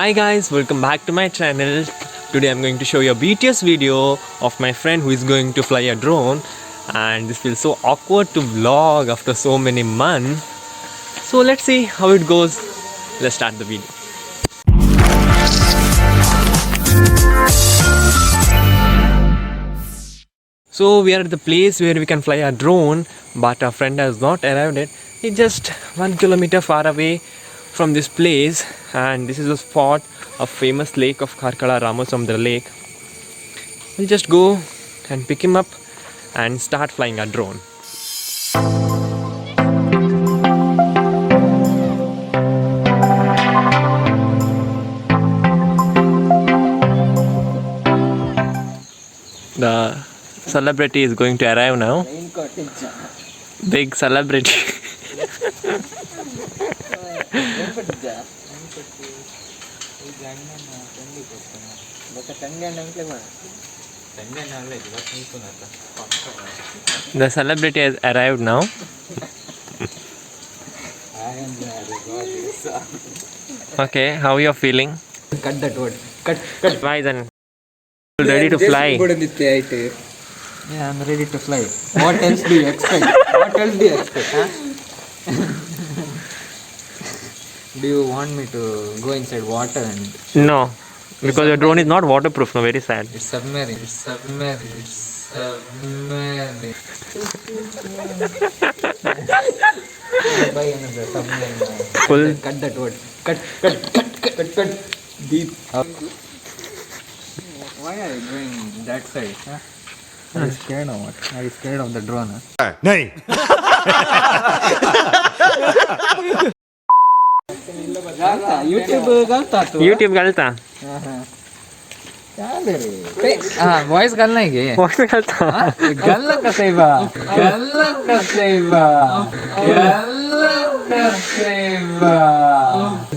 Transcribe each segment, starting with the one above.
Hi guys, welcome back to my channel. Today I'm going to show you a BTS video of my friend who is going to fly a drone, and this feels so awkward to vlog after so many months. So let's see how it goes. Let's start the video. So we are at the place where we can fly a drone, but our friend has not arrived yet. He's just 1 kilometer far away from this place, and this is a spot of famous lake of Karkala Ramosamudra Lake. We'll just go and pick him up and start flying a drone. The celebrity is going to arrive now. Big celebrity. The celebrity has arrived now. Okay, how are you feeling? Cut that word. Cut. Why then? Ready to fly? Yeah, I'm ready to fly. What else do you expect? Huh? Do you want me to go inside water and... No, because your drone is not waterproof. No, very sad. It's submarine. Buy another submarine. Full. Cut that word. Cut. Deep. Why are you going that side? Huh? Are you scared or what? Are you scared of the drone? Huh? नहीं YouTube गलता. Voice गलना है क्या? Voice गलता. गल्ला कसैबा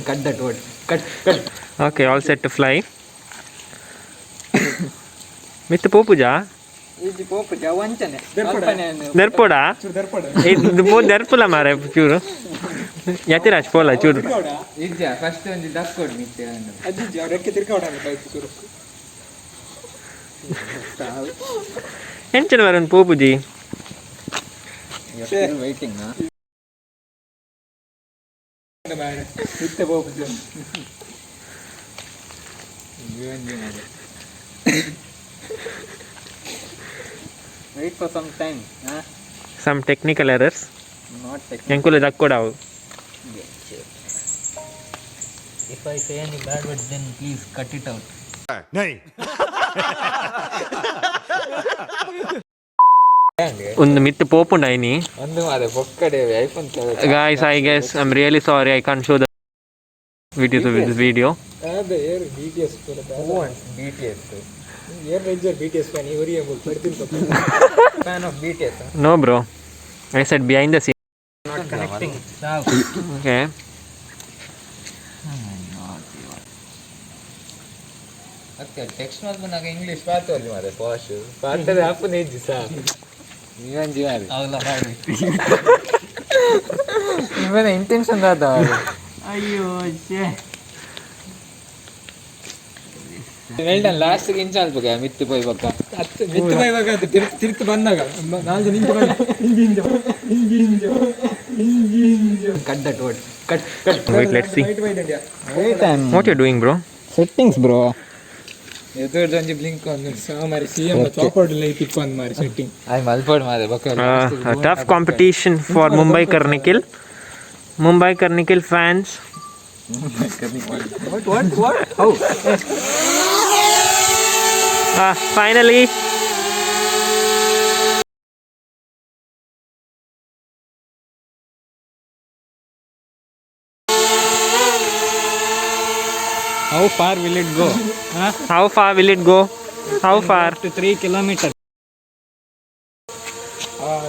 cut that word. Cut. Okay, all set to fly. Mr. Popuja. Iji popu jawanchane. Derpoda. ಇದು ದರ್ಪುಲ ಮಾರೆ ಚೂರು. ಯತಿರಾಜ್ ಪೋಲ ಚೂರು. Ija first ಒಂದು duck ಕೊಡ್ ನಿತ್ಯ ಅಜ್ಜಿ ಅವರಕ್ಕೆ ತಿರ್ಕಾವಡಾನೆ ಬೈಕ್ ಚೂರು ಎಂಚನ weren't ಪೋಪುಜಿ. You're still waiting, huh? ಇತ್ತೆ ಹೋಗ್ಬಿಟ್ಟು Wait for some time, huh? Some technical errors. Not technical. ಎಂಕುಲು ದಕ್ಕೊಡಾವು. If I say any bad words, then please cut it out. नहीं ಒಂದು ಮಿತ್ತು ಪೋಪುಂಡ ಐನಿ. ಒಂದು ಮಾರೆ ಪೊಕ್ಕಡೆ iPhone Guys, I guess I'm really sorry I can't show the videos of this video. ಅದೇ air BTS BTS. Air ranger BTS fan ಇವರಿಗೆ ಬರ್ತೀನಿ Fan of BTS. Huh? No bro, I said behind the scene. Not connecting. Okay. Okay, text मध्ये Naga English पाहतोली मारे posh पाहतले आपण हे दिसा निवान जीवारी आवला by E one intention दादा अय्यो छे वेल्डन लास्ट ಗೆ ಇನ್ಚಾಲ್ ಬಗ ಮಿತ್ತು ಪೋಯ್ ಬಕ್ಕ ಮಿತ್ತು ಬೈ ಬಗ ತಿರ್ತು ಬಂದಾಗ ನಾಲ್ಕು ನಿಂತು ಬಂದ ಇಂಜಿಂಜೋ cut that word. Cut. Wait, let's see. Wait, I'm What you're doing, bro? settings, bro. ಎದುರ್ದಂಜಿ ಬ್ಲಿಂಕ್ ಒಂದು ಸಾಮಾರಿ ಸಿಎಂ ಚಾಪರ್ಡ್ ಲೈಟ್ ಇಪ್ಪಂದು ಮಾರಿ ಸೆಟ್ಟಿಂಗ್ I'm Alford मारे बक A tough competition for Mumbai Karnikil. Mumbai Karnikil fans. what how Finally. how far will it go? How far will it go? How far? To 3 kilometers.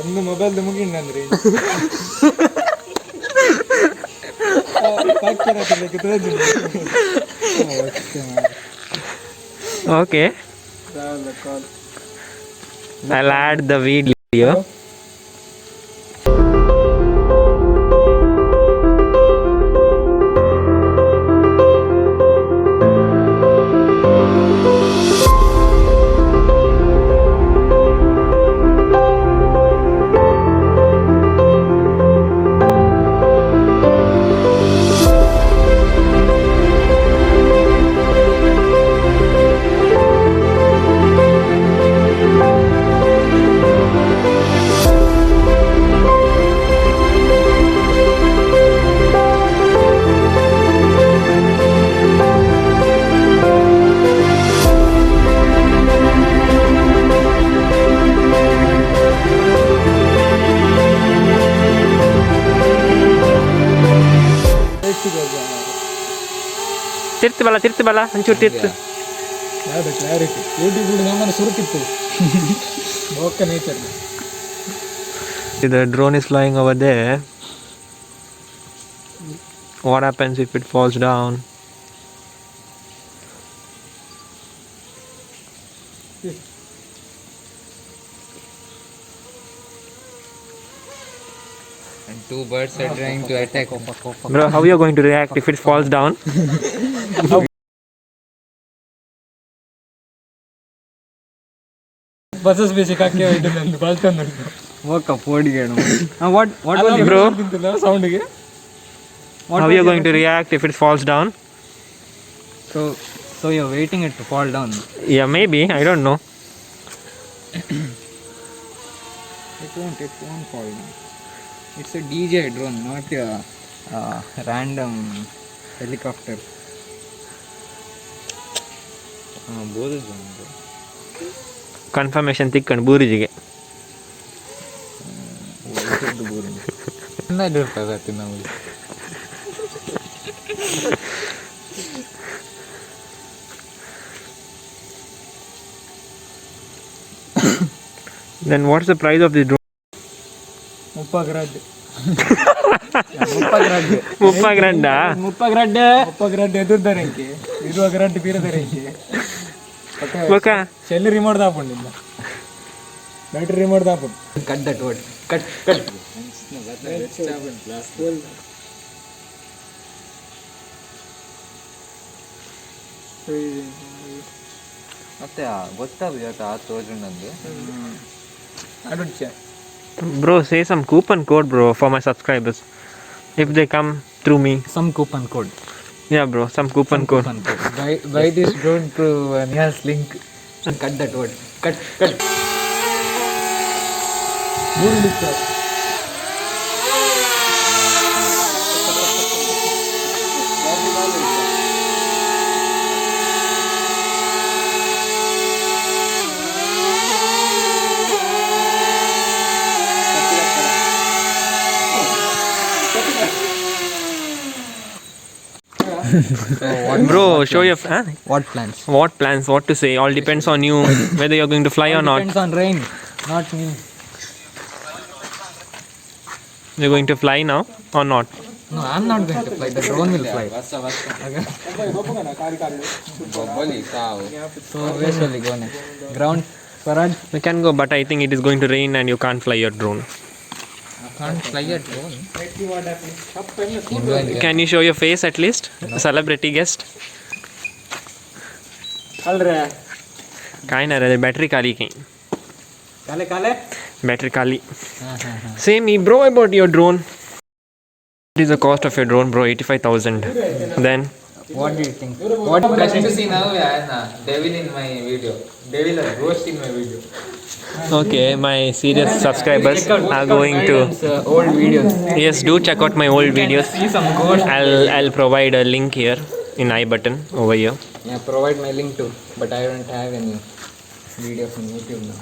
ಇನ್ನು ಮೊಬೈಲ್ದು ಮುಗಿಂಡ್ರಿ Okay. I'll add the video. ತಿರ್ತು ಬಲ ಒಂಚೂರು ತಿರ್ತು. ಯಾವ್ದು clarity YouTube ನಮ್ಮನ್ನು ಸುರುಕಿತ್ತು okay nature. The drone is flying over there. What happens if it falls down? And two birds are trying to attack. Bro, how you going to react if it falls down? ಬಸಸ್ ಬೇಸಿ ಕಾಕೆ ಹೋಯ್ತು ನಂದು ಬಾಲ್ತಂದು Oka ಪೋಡಿಗೇನು. What Bro, ಸೌಂಡ್ಗೆ how you going to react if it falls down? So you're waiting it to fall down. Yeah, maybe. I don't know. It won't fall down. It's a DJ drone, not a random helicopter. ಬೋಧಸ್ ಬಂದು Confirmation ತಿಕ್ಕಂಡು ಬೂರಿಜಿಗೆ. ಇರ್ತದೆ ನಮಗೆ. Then what's the price of the drone? ಮುಪ್ಪಗ್ರಡ್ಡೆ ಮುಪ್ಪಗ್ರಡ್ಡೆ ಎದುರ್ದಾರಂಕೆ ಇದು ಅಗ್ರಡ್ಡೆ ಬೀರದಾರಂಕೆ Boka. Cell remote దాపండి battery remote దాపండి Cut that word. Cut. ಮತ್ತೆ ಗೊತ್ತಾಗುತ್ತೆ ಆ ತೋಜುಂಡಂದು. ಅಡುಚ್ಚ Bro, say some coupon code, bro, for my subscribers. If they come through me. Some coupon code. Yeah, bro, some coupon code. Buy this drone to Nihal's link. Cut that word. Cut. ಮೂರು ನಿಮಿಷ Bro, show your What plans? what plans, what to say. All depends on you whether you're going to fly or not. Depends on rain, not me. You're going to fly now or not? No, I'm not going to fly. The drone will fly. So where shall we go next? Ground? Swaraj? We can go, but I think it is going to rain and you can't fly your drone. I can't fly a drone. Can you show your face at least? Celebrity guest. ಅಲ್ರೆ काय ना रे battery खाली कहीं. ಕಾಲೆ Battery खाली. Say me, bro, about your drone. What is the cost of your drone, bro? 85,000. Then What do you think? What best to see now? Devil in my video. Devil a ghost in my video. okay, my serious subscribers are going to. Old videos. Yes, do check out my old videos. See some ghost. I'll provide a link here in I button over here. Yeah, provide my link too. But I don't have any videos on YouTube now.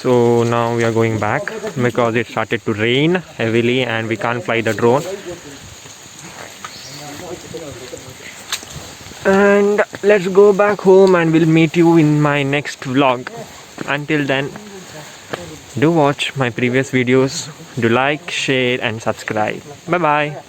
So now we are going back because it started to rain heavily and we can't fly the drone. And let's go back home and we'll meet you in my next vlog. Until then, do watch my previous videos, do like, share and subscribe. Bye bye.